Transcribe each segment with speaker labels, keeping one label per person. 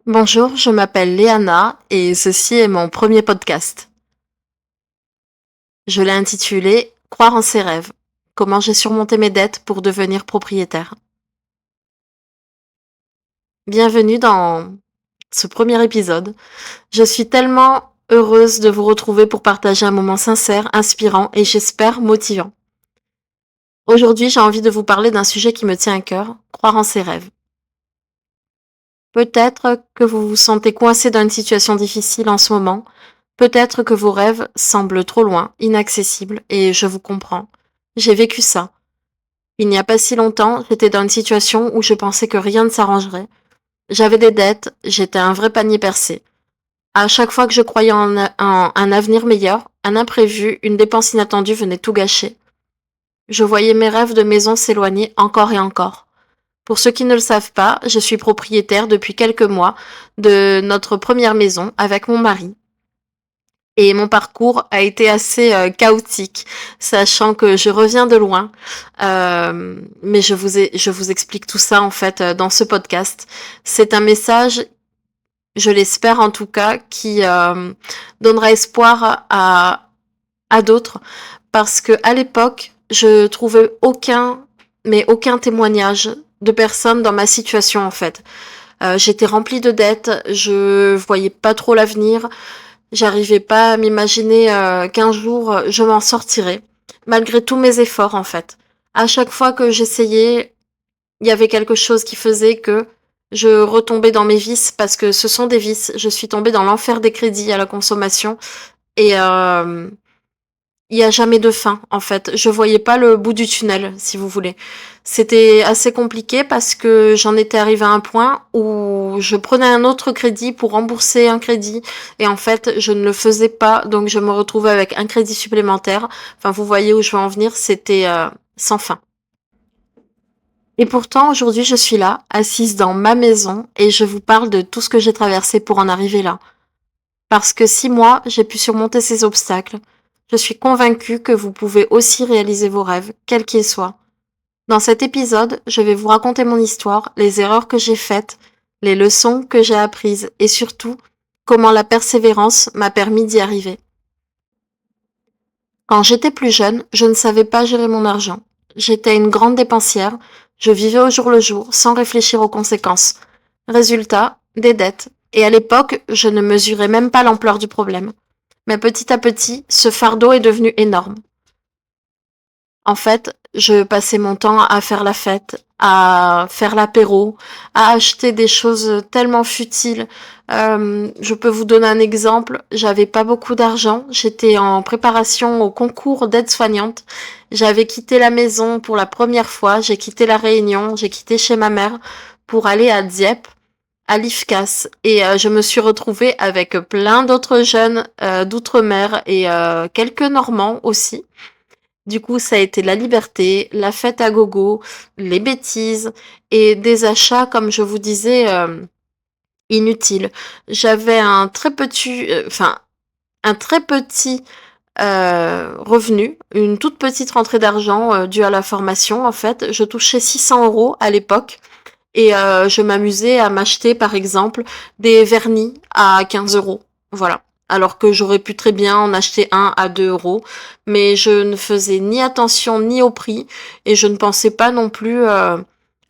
Speaker 1: Bonjour, je m'appelle Léana et ceci est mon premier podcast. Je l'ai intitulé Croire en ses rêves. Comment j'ai surmonté mes dettes pour devenir propriétaire. Bienvenue dans ce premier épisode. Je suis tellement heureuse de vous retrouver pour partager un moment sincère, inspirant et j'espère motivant. Aujourd'hui, j'ai envie de vous parler d'un sujet qui me tient à cœur, croire en ses rêves. Peut-être que vous vous sentez coincé dans une situation difficile en ce moment. Peut-être que vos rêves semblent trop loin, inaccessibles, et je vous comprends. J'ai vécu ça. Il n'y a pas si longtemps, j'étais dans une situation où je pensais que rien ne s'arrangerait. J'avais des dettes, j'étais un vrai panier percé. À chaque fois que je croyais en un avenir meilleur, un imprévu, une dépense inattendue venait tout gâcher. Je voyais mes rêves de maison s'éloigner encore et encore. Pour ceux qui ne le savent pas, je suis propriétaire depuis quelques mois de notre première maison avec mon mari. Et mon parcours a été assez chaotique, sachant que je reviens de loin. Mais je vous explique tout ça en fait dans ce podcast. C'est un message, je l'espère en tout cas, qui donnera espoir à d'autres, parce que à l'époque, je trouvais aucun témoignage de personnes dans ma situation en fait. J'étais remplie de dettes, je voyais pas trop l'avenir. J'arrivais pas à m'imaginer qu'un jour je m'en sortirais, malgré tous mes efforts en fait. À chaque fois que j'essayais, il y avait quelque chose qui faisait que je retombais dans mes vices parce que ce sont des vices. Je suis tombée dans l'enfer des crédits à la consommation et il y a jamais de fin, en fait. Je voyais pas le bout du tunnel, si vous voulez. C'était assez compliqué parce que j'en étais arrivée à un point où je prenais un autre crédit pour rembourser un crédit et en fait, je ne le faisais pas, donc je me retrouvais avec un crédit supplémentaire. Enfin, vous voyez où je veux en venir, c'était sans fin. Et pourtant, aujourd'hui, je suis là, assise dans ma maison et je vous parle de tout ce que j'ai traversé pour en arriver là. Parce que si moi, j'ai pu surmonter ces obstacles, je suis convaincue que vous pouvez aussi réaliser vos rêves, quels qu'ils soient. Dans cet épisode, je vais vous raconter mon histoire, les erreurs que j'ai faites, les leçons que j'ai apprises et surtout, comment la persévérance m'a permis d'y arriver. Quand j'étais plus jeune, je ne savais pas gérer mon argent. J'étais une grande dépensière, je vivais au jour le jour sans réfléchir aux conséquences. Résultat, des dettes. Et à l'époque, je ne mesurais même pas l'ampleur du problème. Mais petit à petit, ce fardeau est devenu énorme. En fait, je passais mon temps à faire la fête, à faire l'apéro, à acheter des choses tellement futiles. Je peux vous donner un exemple. J'avais pas beaucoup d'argent. J'étais en préparation au concours d'aide-soignante. J'avais quitté la maison pour la première fois. J'ai quitté la Réunion. J'ai quitté chez ma mère pour aller à Dieppe, à l'IFCAS. Et je me suis retrouvée avec plein d'autres jeunes d'outre-mer et quelques Normands aussi. Du coup, ça a été la liberté, la fête à gogo, les bêtises et des achats, comme je vous disais, inutiles. J'avais un très petit revenu, une toute petite rentrée d'argent due à la formation. En fait, je touchais 600 € à l'époque et je m'amusais à m'acheter, par exemple, des vernis à 15 €. Voilà. Alors que j'aurais pu très bien en acheter un à 2 €, mais je ne faisais ni attention ni au prix et je ne pensais pas non plus à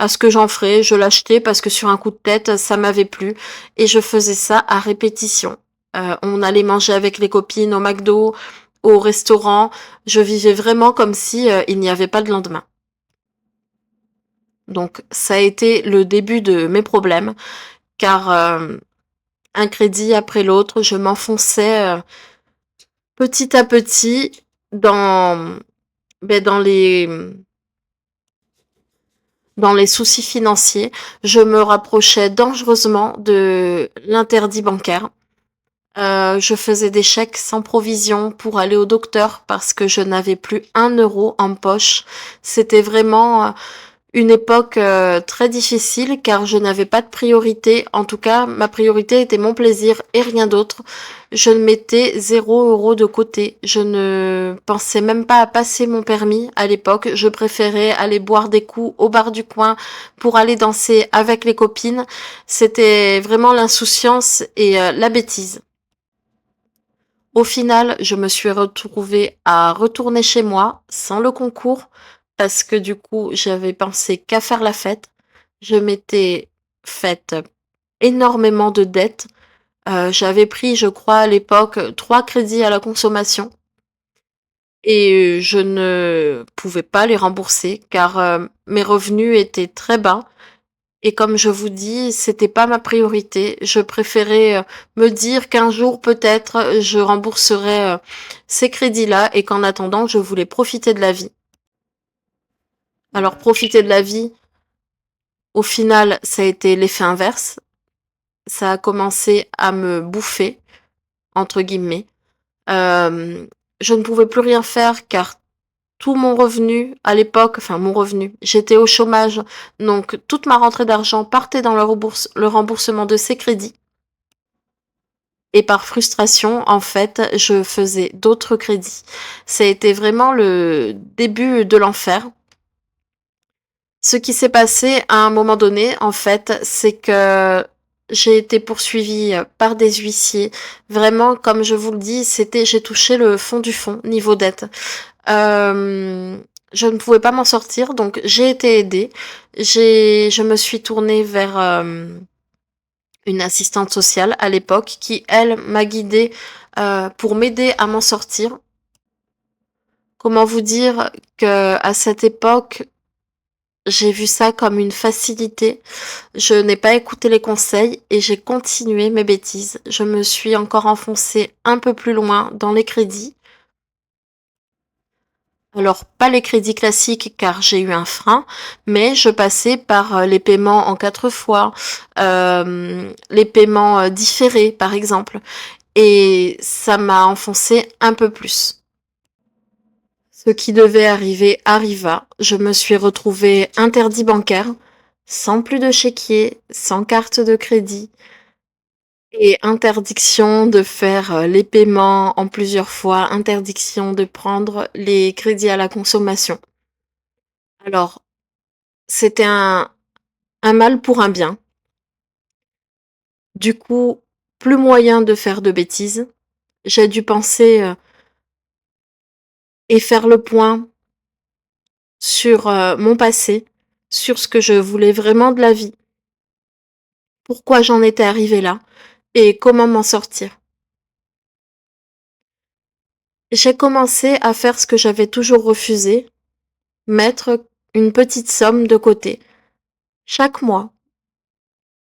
Speaker 1: ce que j'en ferais. Je l'achetais parce que sur un coup de tête, ça m'avait plu et je faisais ça à répétition. On allait manger avec les copines au McDo, au restaurant. Je vivais vraiment comme si il n'y avait pas de lendemain. Donc ça a été le début de mes problèmes, car un crédit après l'autre, je m'enfonçais petit à petit dans, ben, dans les soucis financiers. Je me rapprochais dangereusement de l'interdit bancaire. Je faisais des chèques sans provision pour aller au docteur parce que je n'avais plus 1 € en poche. C'était vraiment Une époque très difficile car je n'avais pas de priorité. En tout cas, ma priorité était mon plaisir et rien d'autre. Je ne mettais 0 € de côté. Je ne pensais même pas à passer mon permis à l'époque. Je préférais aller boire des coups au bar du coin pour aller danser avec les copines. C'était vraiment l'insouciance et la bêtise. Au final, je me suis retrouvée à retourner chez moi sans le concours parce que du coup, j'avais pensé qu'à faire la fête. Je m'étais faite énormément de dettes. J'avais pris, je crois, à l'époque, 3 crédits à la consommation et je ne pouvais pas les rembourser car mes revenus étaient très bas. Et comme je vous dis, c'était pas ma priorité. Je préférais me dire qu'un jour peut-être je rembourserai ces crédits-là et qu'en attendant, je voulais profiter de la vie. Alors profiter de la vie, au final, ça a été l'effet inverse. Ça a commencé à me bouffer, entre guillemets. Euh, je ne pouvais plus rien faire car tout mon revenu à l'époque, enfin mon revenu, j'étais au chômage, donc toute ma rentrée d'argent partait dans le remboursement de ces crédits. Et par frustration, en fait, je faisais d'autres crédits. Ça a été vraiment le début de l'enfer. Ce qui s'est passé à un moment donné, en fait, c'est que j'ai été poursuivie par des huissiers. Vraiment, comme je vous le dis, j'ai touché le fond du fond, niveau dette. Euh, je ne pouvais pas m'en sortir, donc j'ai été aidée. Je me suis tournée vers une assistante sociale à l'époque qui, elle, m'a guidée pour m'aider à m'en sortir. Comment vous dire que à cette époque, j'ai vu ça comme une facilité. Je n'ai pas écouté les conseils et j'ai continué mes bêtises. Je me suis encore enfoncée un peu plus loin dans les crédits. Alors, pas les crédits classiques car j'ai eu un frein, mais je passais par les paiements en 4 fois, les paiements différés par exemple, et ça m'a enfoncé un peu plus. Ce qui devait arriver arriva. Je me suis retrouvée interdit bancaire, sans plus de chéquier, sans carte de crédit, et interdiction de faire les paiements en plusieurs fois, interdiction de prendre les crédits à la consommation. Alors, c'était un mal pour un bien. Du coup, plus moyen de faire de bêtises. J'ai dû penser et faire le point sur mon passé, sur ce que je voulais vraiment de la vie, pourquoi j'en étais arrivée là et comment m'en sortir. J'ai commencé à faire ce que j'avais toujours refusé, mettre une petite somme de côté, chaque mois,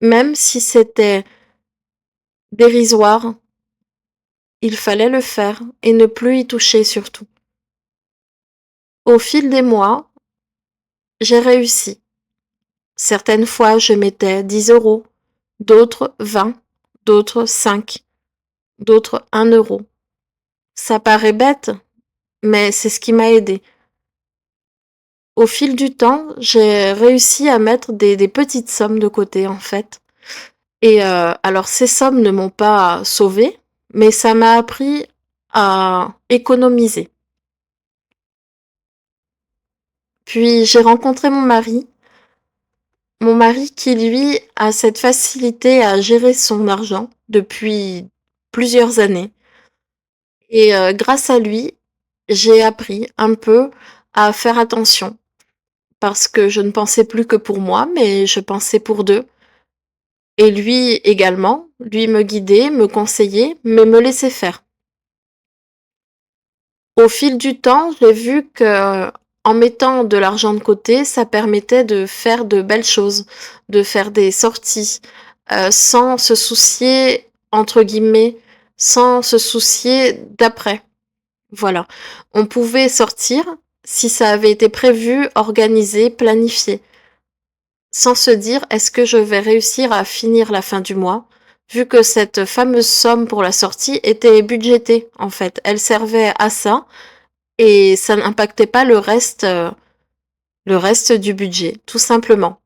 Speaker 1: même si c'était dérisoire, il fallait le faire et ne plus y toucher surtout. Au fil des mois, j'ai réussi. Certaines fois, je mettais 10 €, d'autres 20, d'autres 5, d'autres 1 €. Ça paraît bête, mais c'est ce qui m'a aidé. Au fil du temps, j'ai réussi à mettre des petites sommes de côté, en fait. Et alors, ces sommes ne m'ont pas sauvée, mais ça m'a appris à économiser. Puis, j'ai rencontré mon mari qui, lui, a cette facilité à gérer son argent depuis plusieurs années. Et grâce à lui, j'ai appris un peu à faire attention parce que je ne pensais plus que pour moi, mais je pensais pour deux. Et lui également, lui me guidait, me conseillait, mais me laissait faire. Au fil du temps, j'ai vu que en mettant de l'argent de côté, ça permettait de faire de belles choses, de faire des sorties, sans se soucier, entre guillemets, sans se soucier d'après. Voilà. On pouvait sortir si ça avait été prévu, organisé, planifié, sans se dire est-ce que je vais réussir à finir la fin du mois, vu que cette fameuse somme pour la sortie était budgétée en fait. Elle servait à ça et ça n'impactait pas le reste le reste du budget, tout simplement.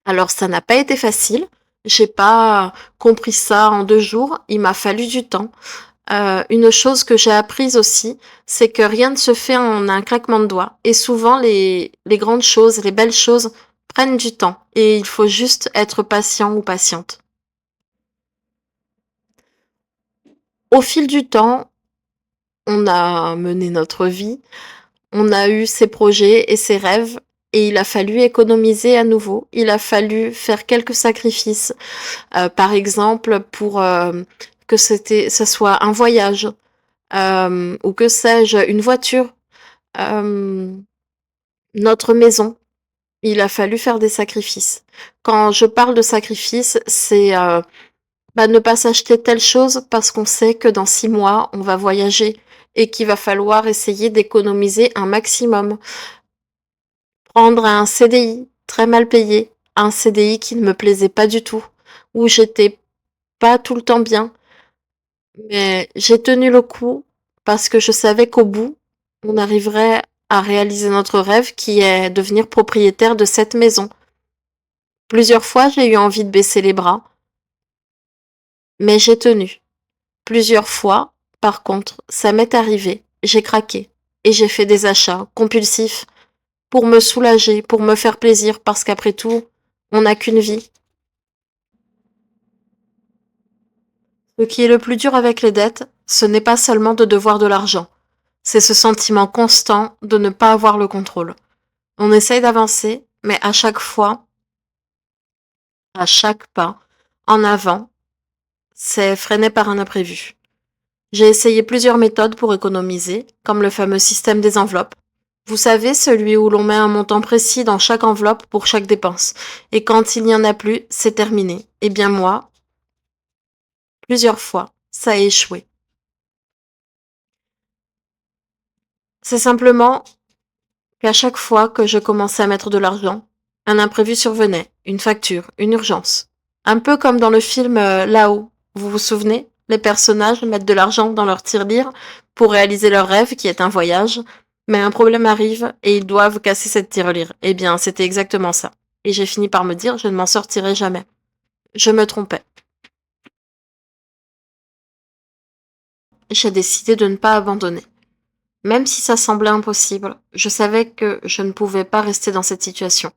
Speaker 1: Alors ça n'a pas été facile, j'ai pas compris ça en 2 jours, il m'a fallu du temps. Une chose que j'ai apprise aussi, c'est que rien ne se fait en un claquement de doigts et souvent les grandes choses, les belles choses prennent du temps et il faut juste être patient ou patiente. Au fil du temps, on a mené notre vie, on a eu ses projets et ses rêves et il a fallu économiser à nouveau. Il a fallu faire quelques sacrifices, par exemple pour que ça soit un voyage ou que sais-je, une voiture, euh, notre maison. Il a fallu faire des sacrifices. Quand je parle de sacrifices, c'est ne pas s'acheter telle chose parce qu'on sait que dans 6 mois, on va voyager et qu'il va falloir essayer d'économiser un maximum. Prendre un CDI très mal payé, un CDI qui ne me plaisait pas du tout, où j'étais pas tout le temps bien, mais j'ai tenu le coup parce que je savais qu'au bout, on arriverait à réaliser notre rêve qui est devenir propriétaire de cette maison. Plusieurs fois, j'ai eu envie de baisser les bras, mais j'ai tenu. Plusieurs fois, par contre, ça m'est arrivé, j'ai craqué et j'ai fait des achats compulsifs pour me soulager, pour me faire plaisir parce qu'après tout, on n'a qu'une vie. Ce qui est le plus dur avec les dettes, ce n'est pas seulement de devoir de l'argent, c'est ce sentiment constant de ne pas avoir le contrôle. On essaye d'avancer, mais à chaque fois, à chaque pas, en avant, c'est freiné par un imprévu. J'ai essayé plusieurs méthodes pour économiser, comme le fameux système des enveloppes. Vous savez, celui où l'on met un montant précis dans chaque enveloppe pour chaque dépense. Et quand il n'y en a plus, c'est terminé. Eh bien moi, plusieurs fois, ça a échoué. C'est simplement qu'à chaque fois que je commençais à mettre de l'argent, un imprévu survenait, une facture, une urgence. Un peu comme dans le film Là-haut. Vous vous souvenez? Les personnages mettent de l'argent dans leur tirelire pour réaliser leur rêve qui est un voyage, mais un problème arrive et ils doivent casser cette tirelire. Eh bien, c'était exactement ça. Et j'ai fini par me dire, je ne m'en sortirai jamais. Je me trompais. J'ai décidé de ne pas abandonner. Même si ça semblait impossible, je savais que je ne pouvais pas rester dans cette situation.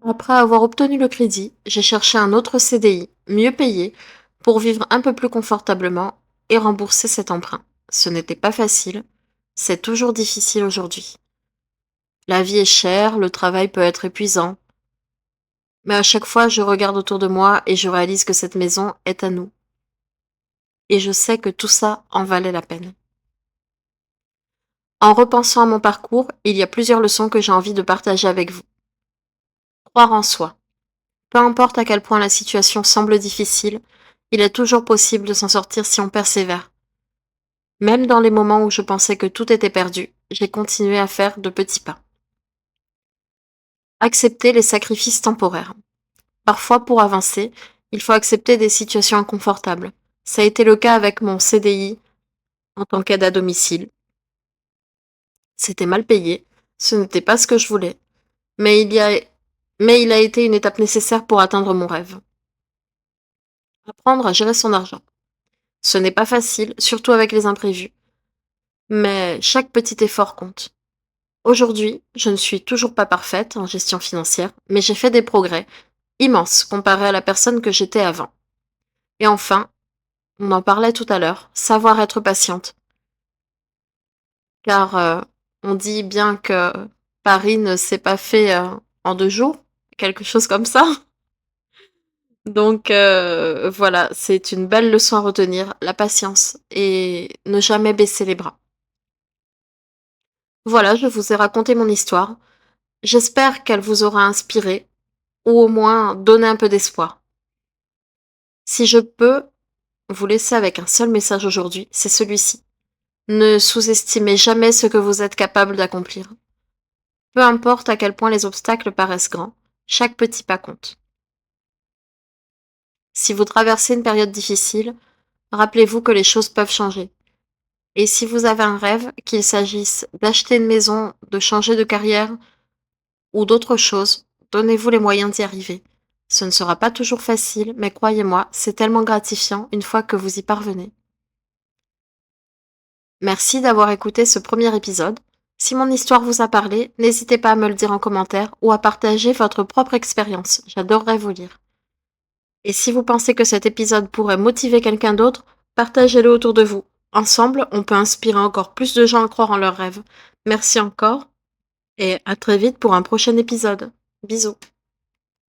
Speaker 1: Après avoir obtenu le crédit, j'ai cherché un autre CDI, mieux payé, pour vivre un peu plus confortablement et rembourser cet emprunt. Ce n'était pas facile, c'est toujours difficile aujourd'hui. La vie est chère, le travail peut être épuisant, mais à chaque fois je regarde autour de moi et je réalise que cette maison est à nous. Et je sais que tout ça en valait la peine. En repensant à mon parcours, il y a plusieurs leçons que j'ai envie de partager avec vous. Croire en soi. Peu importe à quel point la situation semble difficile, il est toujours possible de s'en sortir si on persévère. Même dans les moments où je pensais que tout était perdu, j'ai continué à faire de petits pas. Accepter les sacrifices temporaires. Parfois, pour avancer, il faut accepter des situations inconfortables. Ça a été le cas avec mon CDI en tant qu'aide à domicile. C'était mal payé, ce n'était pas ce que je voulais, mais il a été une étape nécessaire pour atteindre mon rêve. Apprendre à gérer son argent. Ce n'est pas facile, surtout avec les imprévus. Mais chaque petit effort compte. Aujourd'hui, je ne suis toujours pas parfaite en gestion financière, mais j'ai fait des progrès immenses comparé à la personne que j'étais avant. Et enfin, on en parlait tout à l'heure, savoir être patiente. Car on dit bien que Paris ne s'est pas fait en 2 jours, quelque chose comme ça. Donc voilà, c'est une belle leçon à retenir, la patience et ne jamais baisser les bras. Voilà, je vous ai raconté mon histoire. J'espère qu'elle vous aura inspiré, ou au moins donné un peu d'espoir. Si je peux vous laisser avec un seul message aujourd'hui, c'est celui-ci. Ne sous-estimez jamais ce que vous êtes capable d'accomplir. Peu importe à quel point les obstacles paraissent grands, chaque petit pas compte. Si vous traversez une période difficile, rappelez-vous que les choses peuvent changer. Et si vous avez un rêve, qu'il s'agisse d'acheter une maison, de changer de carrière ou d'autre chose, donnez-vous les moyens d'y arriver. Ce ne sera pas toujours facile, mais croyez-moi, c'est tellement gratifiant une fois que vous y parvenez. Merci d'avoir écouté ce premier épisode. Si mon histoire vous a parlé, n'hésitez pas à me le dire en commentaire ou à partager votre propre expérience. J'adorerais vous lire. Et si vous pensez que cet épisode pourrait motiver quelqu'un d'autre, partagez-le autour de vous. Ensemble, on peut inspirer encore plus de gens à croire en leurs rêves. Merci encore et à très vite pour un prochain épisode. Bisous.